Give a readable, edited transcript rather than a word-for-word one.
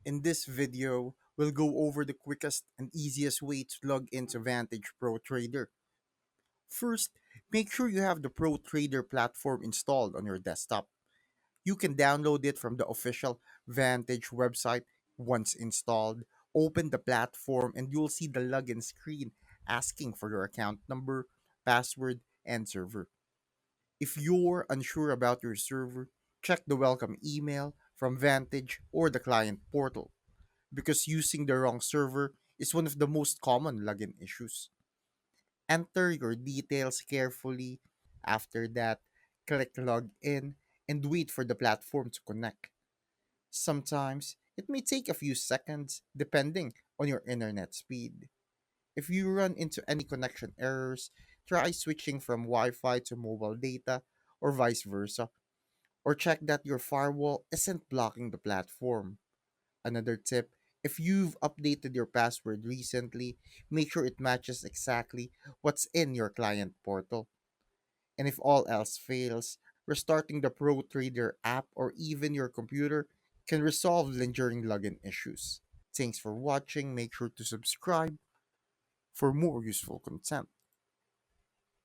In this video, we'll go over the quickest and easiest way to log into Vantage Pro Trader. First, make sure you have the Pro Trader platform installed on your desktop. You can download it from the official Vantage website. Once installed, open the platform and you'll see the login screen asking for your account number, password, and server. If you're unsure about your server, check the welcome email from Vantage or the client portal, because using the wrong server is one of the most common login issues. Enter your details carefully. After that, click log in and wait for the platform to connect. Sometimes it may take a few seconds depending on your internet speed. If you run into any connection errors, try switching from Wi Fi to mobile data or vice versa, or check that your firewall isn't blocking the platform. Another tip: if you've updated your password recently, make sure it matches exactly what's in your client portal. And if all else fails, restarting the Pro Trader app or even your computer can resolve lingering login issues. Thanks for watching. Make sure to subscribe for more useful content.